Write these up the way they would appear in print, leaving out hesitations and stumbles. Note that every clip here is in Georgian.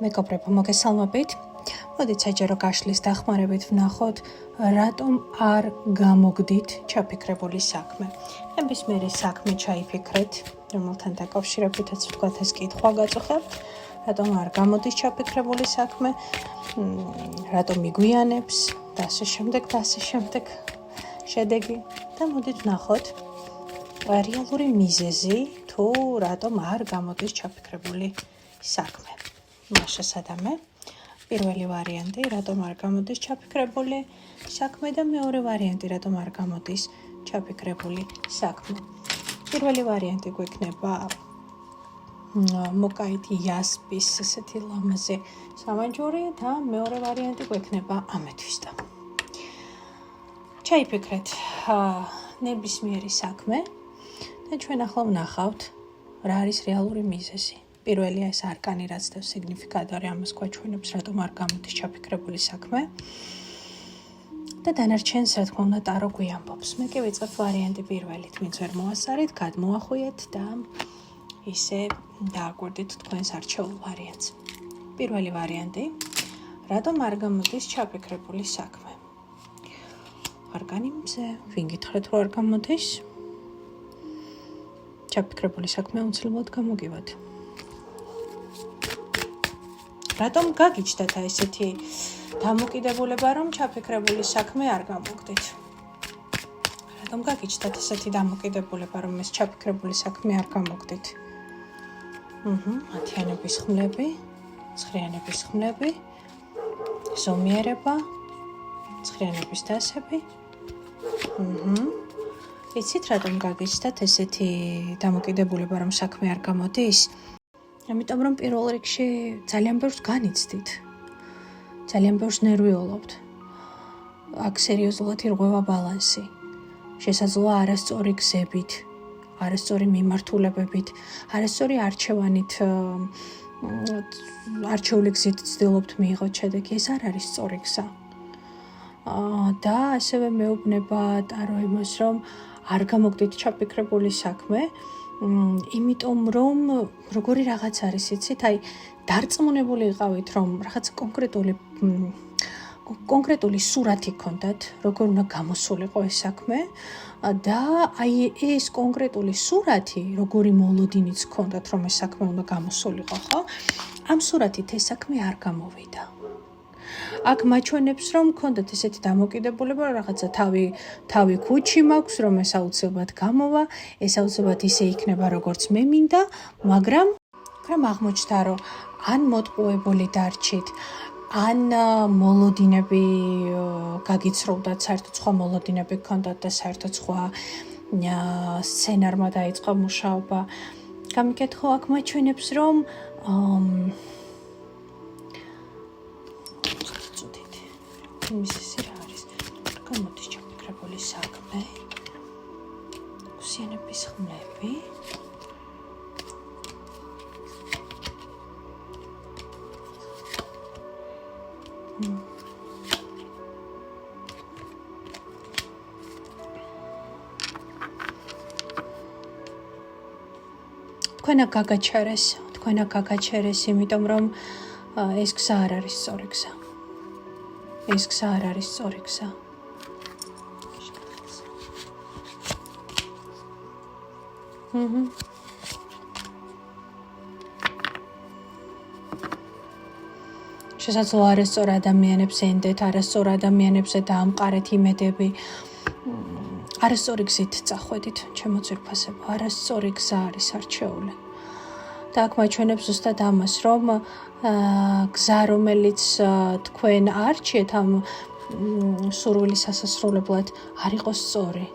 მეგობრებო, მოგესალმებით. მოდით საჯარო გაშლის დახმარებით ვნახოთ, რატომ არ გამოგდით ჩაფიქრებული საქმე. ნებისმიერი საქმე ჩაიფიქრეთ, რომელთან დაკავშირებითაც ვთქვათ ეს კითხვა გაწუხებთ, რატომ არ გამოდის ჩაფიქრებული საქმე, რატომ მიგვიანებს და ასე შემდეგ შედეგი და მოდით ვნახოთ რეალური მიზეზი თუ რატომ არ გამოდის ჩაფიქრებული საქმე. მაშა სადამე პირველი ვარიანტი, რატომ არ გამოდის ჩაფიქრებული საქმე და მეორე ვარიანტი, რატომ არ გამოდის ჩაფიქრებული საქმე. პირველი ვარიანტი გვექნება მოკაითი იასპის ესეთი ლამაზი სამანჯური და მეორე ვარიანტი გვექნება ამეთვისტა. ჩაიფიქრეთ ნებისმიერი საქმე და ჩვენ ახლა ვნახავთ რა არის რეალური მიზეზი. პირველია ეს არკანი, რაც და სიგნიფიკატორი ამას გვაჩვენებს, რატომ არ გამოდის ჩაფიქრებული საქმე. და დანარჩენს, რა თქმა უნდა, ტარო გვიამბობს. მე კი ვიწყებ ვარიანტი პირველით, ვინც ვერ მოასწარით, გადმოახვიეთ და ისე დააკვირდით თქვენს არჩეულ ვარიანტს. პირველი ვარიანტი, რატომ არ გამოდის ჩაფიქრებული საქმე. არკანი მზე, ვინ გითხრათ რომ არ გამოდის? ჩაფიქრებული საქმე უცილებლად გამოგივათ. რატომ გაგიჩნდათ ესეთი დამოკიდებულება, რომ ჩაფიქრებული საქმე არ გამოგდით? რატომ გაგიჩნდათ ესეთი დამოკიდებულება, რომ ეს ჩაფიქრებული საქმე არ გამოგდით? ათიანების ხმლები, ცხრიანების ხმლები, ზომიერება, ცხრიანების დასები. იცით რატომ გაგიჩნდათ ესეთი დამოკიდებულება, რომ საქმე არ გამოდის? ამიტომ რომ პირველ რიგში ძალიან ბევრს განიცდით. ძალიან ბევრს ნერვიულობთ. აქ სერიოზულად ირღვევა ბალანსი. შესაძლოა არასწორი გზებით, არასწორი მიმართულებებით, არასწორი არჩევანით, არჩეული გზით ცდილობთ მიიღოთ შედეგი. ეს არ არის სწორი გზა. და ასევე მეუბნება ტარო იმას, რომ არ გამოგდით ჩაფიქრებული საქმე, იმიტომ რომ როგორი რაღაც არის, იცით, აი დარწმუნებული იყავით, რომ რაღაც კონკრეტული სურათი გქონდათ, როგორ უნდა გამოსულიყო ეს საქმე და აი ეს კონკრეტული სურათი, როგორი მოლოდინიც გქონდათ, რომ ეს საქმე უნდა გამოსულიყო, ხო? ამ სურათით ეს საქმე არ გამოვიდა. აქ მაჩვენებს, რომ გქონდათ ესეთი დამოკიდებულება, რომ რაღაცა თავი ქუჩი მაქვს, რომ ეს აუცილებლად გამოვა, ეს აუცილებლად ისე იქნება, როგორც მე მინდა, მაგრამ აღმოჩნდა, რომ ან მოტყუებული დარჩით, ან მოლოდინები გაგიცროვდათ, საერთოდ სხვა მოლოდინები გქონდათ და საერთოდ სხვა სცენარმა დაიწყო მუშაობა. გამიკითხო, აქ მაჩვენებს, რომ მიზეზი რა არის? გამოდის ჩაფიქრებული საქმე, უსიენების ხმლები, თქვენ გაგაჩერეს, იმიტომ რომ ეს გზა არ არის სწორი გზა. ეს გზა არ არის სწორი გზა. შესაძლოა არასწორ ადამიანებს ენდეთ, არასწორ ადამიანებზე დაამყარეთ იმედები. არასწორი გზით წახვედით, ჩემო ძვირფასებო, არასწორი გზა არის არჩეული. და აქ მაჩვენებს ზუსტად ამას, რომ გზა, რომელიც თქვენ არჩიეთ ამ სურვილის სასასრულებლად, არ იყო სწორი.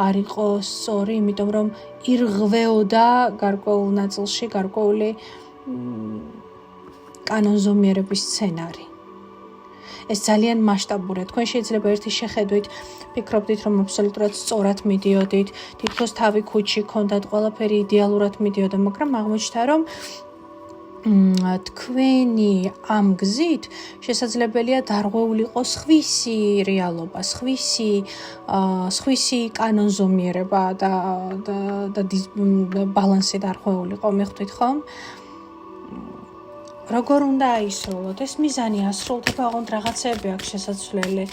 არ იყო სწორი, იმიტომ რომ ირღვეოდა გარკვეულ ნაწილში, გარკვეული კანონზომიერების სცენარი. ეს ძალიან მასშტაბურია. თქვენ შეიძლება ერთი შეხედვით ფიქრობდით, რომ აბსოლუტურად სწორად მიდიოდით, თითქოს თავი ქუჩი გქონდათ, ყველაფერი იდეალურად მიდიოდა, მაგრამ აღმოჩნდა, რომ თქვენი ამ გზით შესაძლებელია დარღვეულიყო სხვისი რეალობა, სხვისი კანონზომიერება და ბალანსი დარღვეულიყო, მიხვდით ხომ? როგორ უნდა აისრულოთ ეს მიზანი ასრულდება, ოღონდ რაღაცეები აქვს შესაძლებელი.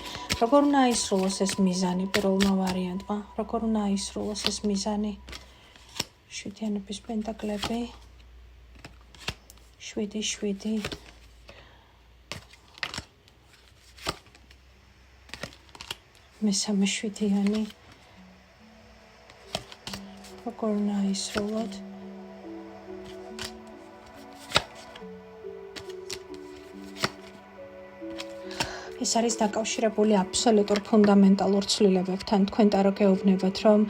როგორ უნდა აისრულოს ეს მიზანი პირველმა ვარიანტმა? როგორ უნდა აისრულოს ეს მიზანი? 7-იანების პენტაკლები. 7. მესამე 7-იანი. როგორ უნდა აისრულოთ? ეს არის დაკავშირებული აბსოლუტურ ფუნდამენტალურ ცვლილებებთან. თქვენ ტარო გეუბნებათ, რომ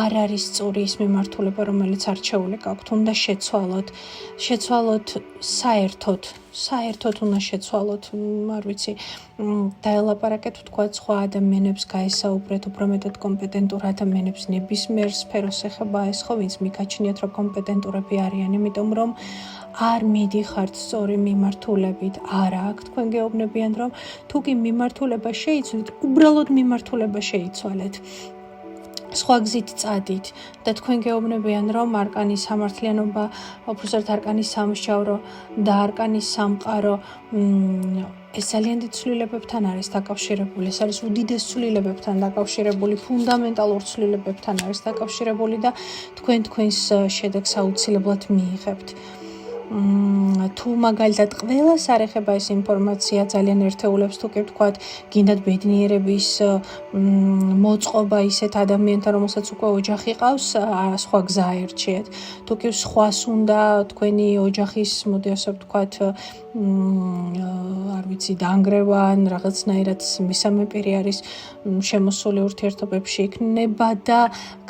არ არის სწორი ის მიმართულება, რომელიც არჩეული გაქვთ. უნდა შეცვალოთ საერთოდ უნდა შეცვალოთ, არ ვიცი, დაელაპარაკეთ თქვათ სხვა ადამიანებს, გაესაუბრეთ უფრო მეტად კომპეტენტურ ადამიანებს, ნებისმიერ სფეროს ეხება ეს ხო, ვინც მიგაჩნიათ, რომ კომპეტენტურები არიან, იმიტომ რომ არ მიდიხართ სწორი მიმართულებით, არა აქ თქვენ გეუბნებიან, რომ თუ კი მიმართულება შეიცვლით, უბრალოდ მიმართულება შეიცვალეთ. სხვა გზით წადით და თქვენ გეუბნებიან, რომ არკანის სამართლიანობა, უბრალოდ არკანის სამსჯავრო და არკანის სამყარო ეს ძალიან დიდ ცვლილებებთან არის დაკავშირებული, ეს არის უდიდეს ცვლილებებთან დაკავშირებული, ფუნდამენტალურ ცვლილებებთან არის დაკავშირებული და თქვენ თქვენს შედეგს აუცილებლად მიიღებთ. თუ მაგალითად ყველას არ ეხება ეს ინფორმაცია ძალიან ერთეულებს, თუ კი ვთქვათ, გინდათ ბედნიერების მოწყობა ისეთ ადამიანთან, რომელსაც უკვე ოჯახი ყავს, სხვა გზა აერჩიეთ. თუ კი სხვას უნდა თქვენი ოჯახის, მოდი ასე ვთქვათ, არ ვიცი, დაანგრევა, რაღაცნაირად მესამე პირი არის შემოსული ურთიერთობებში იქნება და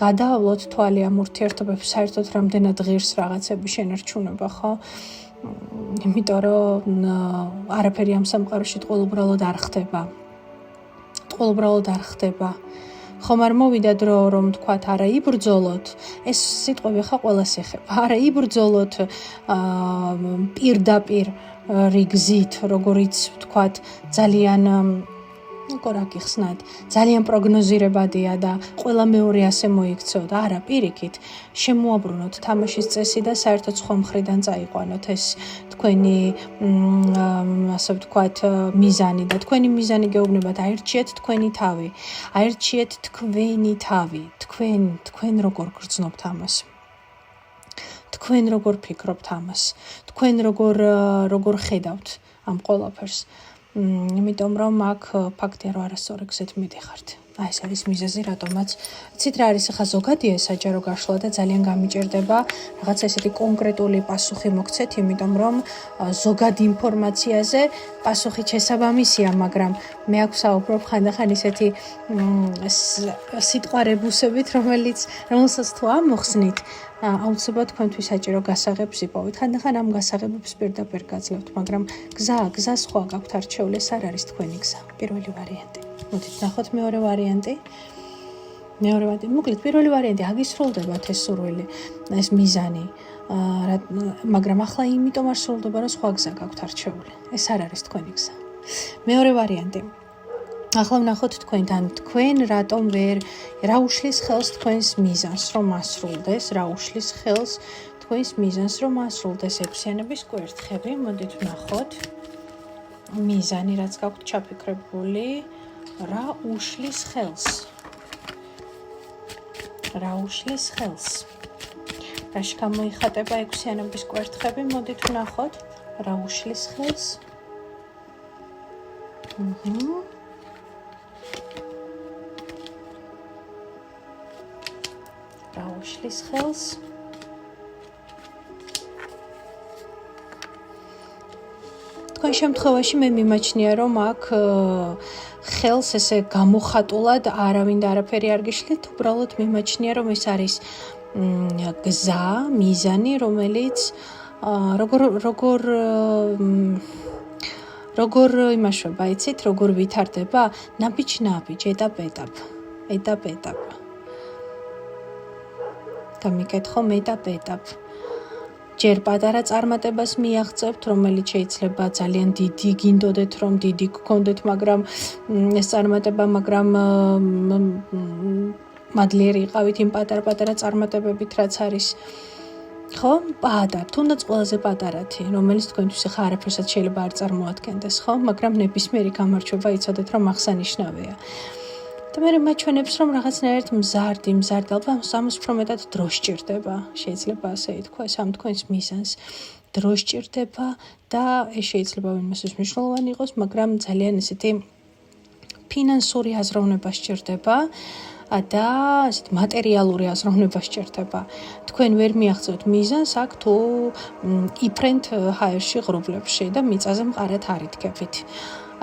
გადაავლოთ თვალი ამ ურთიერთობებს, საერთოდ რამდენად ღირს რაღაცები შენარჩუნება, ხო? იმიტომ რომ არაფერი ამ სამყაროში ტყუილ უბრალოდ არ ხდება. ხომ არ მოვიდა დრო, რომ თქვათ, არა იბრძოლოთ, ეს სიტყვები ხა ყველას ეხება. არა იბრძოლოთ პირდაპირ რიგზით, როგორიც ვთქვათ, ძალიან როგორ აგიხსნათ, ძალიან პროგნოზირებადია და ყველა მეორე ასე მოიქცეოდა. არა, პირიქით, შემოაბრუნოთ თამაშის წესი და საერთოდ სხვა მხრიდან წაიყვანოთ ეს თქვენი ასე ვთქვათ მიზანი და თქვენი მიზანი გეუბნებათ, აერჩიეთ თქვენი თავი. აერჩიეთ თქვენი თავი. თქვენ როგორ გრძნობთ ამას? თქვენ როგორ ფიქრობთ ამას? თქვენ როგორ ხედავთ ამ ყველაფერს? იმიტომ რომ აქ ფაქტია, რომ არასწორი გზით მიდიხართ. ეს არის მიზეზი, რატომაც ცით რა არის ახლა ზოგადია საჯარო გაშლა და ძალიან გამიჭირდება რაღაცა ესეთი კონკრეტული პასუხი მოგცეთ, იმიტომ რომ ზოგად ინფორმაციაზე პასუხი შესაბამისია, მაგრამ მე აქ ვსაუბრობ ხანდახან ისეთი სიტყვარებუსებით, რომელსაც თუ ამოხსნით, აუცილებლად თქვენთვის საჭირო გასაღებს იპოვეთ. ხანდახან ამ გასაღებებს პირდაპირ გაძლევთ, მაგრამ გზა სხვა გაქვთ არჩეული, ეს არ არის თქვენი გზა. პირველი ვარიანტი. მოდით ნახოთ მეორე ვარიანტი. მოკლედ პირველი ვარიანტი აგისრულდებათ ეს სურვილი, ეს მიზანი, მაგრამ ახლა იმიტომ არ სრულდება, რომ სხვა გზა გაქვთ არჩეული. ეს არ არის თქვენი გზა. მეორე ვარიანტი. ახლა ვნახოთ თქვენთან, თქვენ რატომ რა უშლის ხელს თქვენს მიზანს, რომ ასრულდეს, რა უშლის ხელს თქვენს მიზანს, რომ ასრულდეს. ექვსიანების კვერთხები, მოდით ვნახოთ. მიზანი, რაც გაქვთ ჩაფიქრებული, რა უშლის ხელს? რა უშლის ხელს? რაში გამოიხატება ექვსიანების კვერთხები, მოდით ვნახოთ. რა უშლის ხელს? რა უშლის ხელს? თქვენ შემთხვევაში მე მიმაჩნია, რომ აქ ხელს ესე გამოხატულად არავინ და არაფერი არ გიშლით, უბრალოდ მიმაჩნია, რომ ეს არის გზა, მიზანი, რომელიც როგორ იმაშვება, იცით, როგორ ვითარდება? ნაბიჯ-ნაბიჯ, ეტაპ-ეტაპ. გამიკითხო ეტაპ-ეტაპ. ჯერ პატარა წარმატებას მიაღწევთ, რომელიც შეიძლება ძალიან დიდი გინდოდეთ, რომ დიდი გქონდეთ, მაგრამ ეს წარმატება, მაგრამ მადლიერი იყავით იმ პატარ-პატარა წარმატებებით, რაც არის. ხო, თუნდაც ყველაზე პატარათი, რომელიც თქვენთვის ახლა არაფერსაც შეიძლება არ წარმოადგენდეს, ხო, მაგრამ ნებისმიერი გამარჯვება იცოდეთ, რომ აღსანიშნავია. და მე მაჩვენებს, რომ რაღაცნაირად მზარდი, ალბათ ამას უფრო მეტად დრო სჭირდება, შეიძლება ასე ითქვას, ამ თქვენს მიზანს. დრო სჭირდება და ეს შეიძლება ვინმესთვის მნიშვნელოვანი იყოს, მაგრამ ძალიან ესეთი ფინანსური აზროვნება სჭირდება და ესეთ მატერიალური აზროვნება სჭირდება. თქვენ ვერ მიაღწევთ მიზანს აქ თუ იფრენთ ჰაერში ღრუბლებში და მიწაზე მყარად არ იდგებით.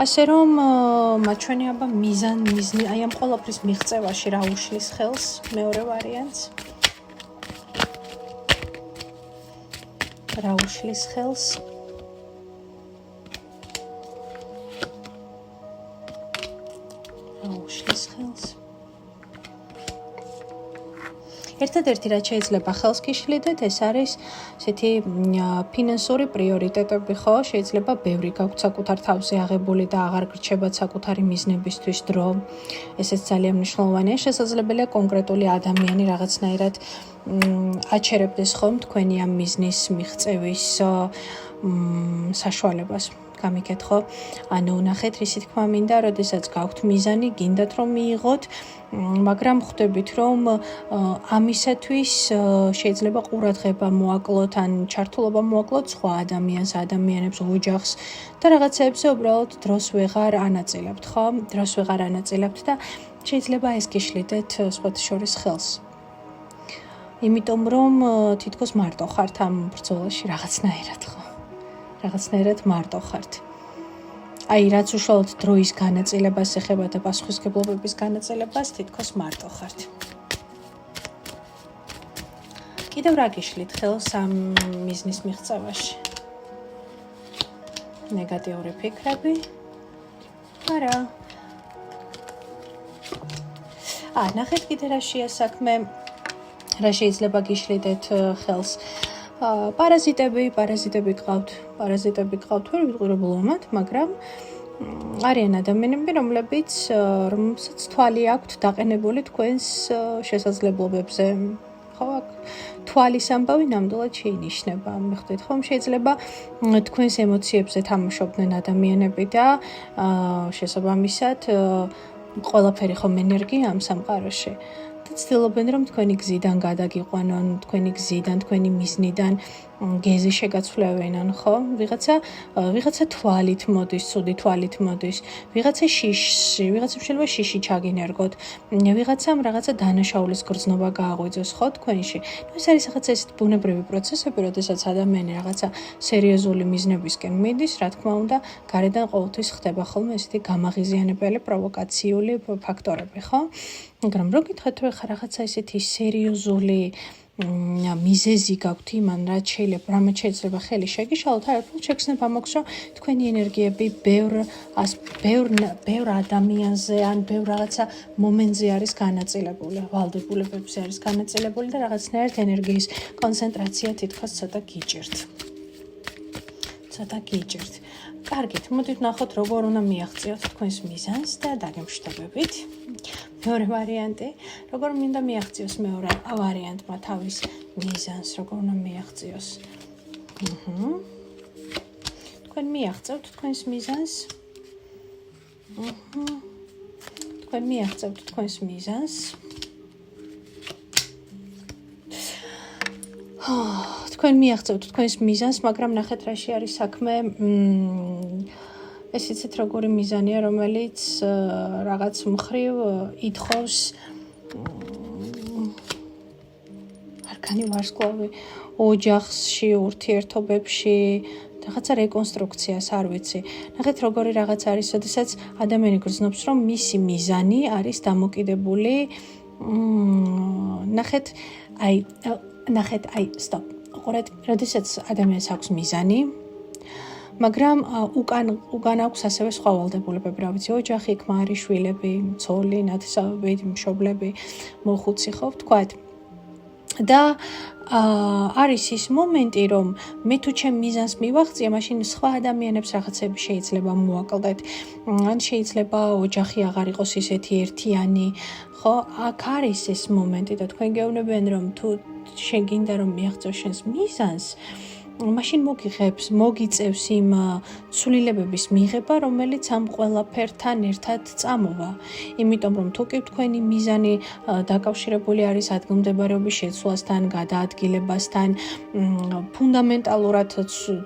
ასე რომ მაჩვენებია მიზნი, აი ამ ყოველფრის მიღწევაში რა უშლის ხელს, მეორე ვარიანტს. რა უშლის ხელს? ერთადერთი რაც შეიძლება ხელს გიშლიდეთ, ეს არის ესეთი ფინანსური პრიორიტეტები, ხო? შეიძლება ბევრი გაქვთ საკუთარ თავზე აღებული და აღარ გრჩებათ საკუთარი მიზნებისთვის დრო. ესეც ძალიან მნიშვნელოვანია. შესაძლებელია კონკრეტული ადამიანი რაღაცნაირად აჩერებდეს ხომ თქვენი ამ მიზნის მიღწევის საშუალებას. გამიკითხო, ანუ ნახეთ, რისი თქმა მინდა, როდესაც გაქვთ მიზანი, გინდათ რომ მიიღოთ, მაგრამ ხვდებით, რომ ამისათვის შეიძლება ყურადღება მოაკლოთ, ან ჩართულობა მოაკლოთ სხვა ადამიანებს, ოჯახს და რაღაცეებზე უბრალოდ დროს ვეღარ ანაწილებთ, ხო? დროს ვეღარ ანაწილებთ და შეიძლება ეს გიშლიდეთ სხვათა შორის ხელს. იმიტომ რომ თითქოს მარტო ხართ ამ ბრძოლაში რაღაცნაირად, ხო? რაღაცნაირად მარტო ხართ. აი, რაც უშუალოდ დროის განაწილებას ეხება და პასუხისმგებლობების განაწილებას, თითქოს მარტო ხართ. კიდევ რა გიშლით ხელს ამ მიზნის მიღწევაში? ნეგატიური ფიქრები? არა. ნახეთ კიდე რა შეასაქმე, რა შეიძლება გიშლიდეთ ხელს. პარაზიტები გყავთ, ვერ ვიტყვი რომ ლომად, მაგრამ არიან ადამიანები, რომელსაც თვალი აქვთ დაყენებული თქვენს შესაძლებლობებზე. ხო, აქ თვალის ამბავი ნამდვილად შეინიშნება. მიხვდით ხომ, შეიძლება თქვენს ემოციებზე თამაშობდნენ ადამიანები და შესაბამისად ყველაფერი ხომ ენერგია ამ სამყაროში. ცდილობენ რომ თქვენი გზიდან გადაგიყვანონ, თქვენი გზიდან, თქვენი მიზნიდან გეზი შეგაცვლევინონ, ხო? ვიღაცა თვალით მოდის, ცუდი თვალით მოდის, ვიღაცა შეიძლება შიში ჩაგინერგოთ, ვიღაცამ რაღაცა დანაშაულის გრძნობა გააღვიძოს, ხო, თქვენში. ეს არის რაღაცა ესეთ ბუნებრივი პროცესები, როდესაც ადამიანი რაღაცა სერიოზული მიზნებისკენ მიდის, რა თქმა უნდა, გარედან ყოველთვის ხდება ხოლმე ესეთი გამაღიზიანებელი პროვოკაციული ფაქტორები, ხო? მაგრამ რო გითხეთ, რომ ხა რაღაცა ესეთი სერიოზული მიზეზი გაქვთ იმან, რაც შეიძლება ხელი შეგიშალოთ, არაფერ შეგრძნებ ამოქს, რომ თქვენი ენერგიები ბევრ ადამიანზე ან ბევრ რაღაცა მომენტზე არის განაწილებული, ვალდებულებებზე არის განაწილებული და რაღაცნაირად ენერგიის კონცენტრაცია თითქოს ცოტა გიჭირთ. კარგით, მოდით ნახოთ, როგორ უნდა მიაღწიოთ თქვენს მიზანს და დაგემშვიდობებით. მეორე ვარიანტი, როგორ მინდა მიაღწიოს მეორე ვარიანტმა თავის მიზანს, როგორ უნდა მიაღწიოს. თქვენ მიაღწევთ თქვენს მიზანს. თქვენ მიაღწევთ თქვენს მიზანს. თქვენ მიაღწევთ თქვენს მიზანს, მაგრამ ნახეთ რაში არის საქმე. ეს იცით როგორი მიზანია, რომელიც რაღაც მხრივ ითხოვს არქანი ვარსკვლავი ოჯახში, ურთიერთობებში, რაღაცა რეკონსტრუქციას, არ ვიცი. ნახეთ როგორი რაღაც არის, შესაძაც ადამიანი გრძნობს, რომ მისი მიზანი არის დამოკიდებული. ნახეთ, სტოპ. ყურეთ, როდესაც ადამიანს აქვს მიზანი, მაგრამ უკან აქვს ასევე სხვა ვალდებულებები, რა ვიცი, ოჯახი, ქმარი, შვილები, ცოლი, ნათესავები, მშობლები, მოხუცი, ხო, ვთქვათ. და არის ის მომენტი, რომ მე თუ ჩემ მიზანს მივაღწია, მაშინ სხვა ადამიანებს რაღაცები შეიძლება მოაკლდეთ. ან შეიძლება ოჯახი აღარ იყოს ისეთი ერთიანი, ხო? აქ არის ეს მომენტი და თქვენ გეუბნებიან, რომ თუ შენ გინდა რომ მიაღწევ შენს მიზანს, მაშინ მოგიწევს იმ ცვლილებების მიღება, რომელიც ამ ყველაფერთან ერთად წამოვა. იმიტომ რომ თუ კი თქვენი მიზანი დაკავშირებული არის ადგილმდებარეობის შეცვლასთან, გადაადგილებასთან, ფუნდამენტალურად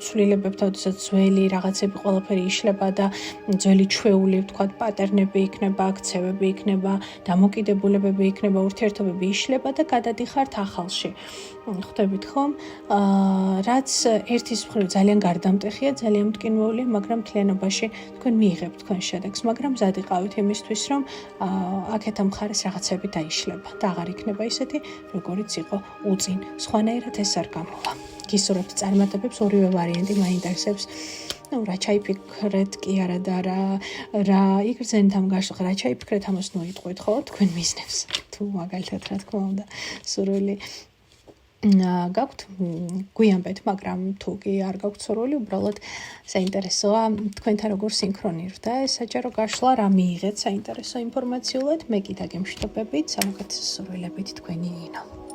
ცვლილებებთან, როდესაც ძველი რაღაცები ყველაფერი იშლება და ძველი ჩვეული, ვთქვათ, პატერნები იქნება, ქცევები იქნება, დამოკიდებულებები იქნება, ურთიერთობები იშლება და გადადიხართ ახალში. ხვდებით ხომ? რაც ერთის მხრივ ძალიან გარდამტეხია, ძალიან მტკივნეულია, მაგრამ მთლიანობაში თქვენ მიიღებთ თქვენ შედეგს, მაგრამ მზად იყავით იმისთვის, რომ აქეთ ამ მხარეს რაღაცები დაიშლება და აღარ იქნება ისეთი, როგორიც იყო უწინ. სხვანაირად ეს არ გამოვა. გისურვებთ წარმატებებს, ორივე ვარიანტი მაინტერესებს. რა ჩაიფიქრეთ კი არა და რა იგრძენთ ამ გაშლა, რა ჩაიფიქრეთ ამას ნოიტყვეთ, ხო? თქვენ მიზნებს. თუ მაგალითად რა თქმა უნდა, სურვილი გაქვთ გვიანბეთ, მაგრამ თუ კი არ გაქვთ სურვილი, უბრალოდ საინტერესოა თქვენთან როგორ სინქრონირდა ეს საჯარო გაშლა, რა მიიღეთ საინტერესო ინფორმაციულად, მე კი დაგემშვიდობებით, სამოგაცემ სურვილებით თქვენი ნინო.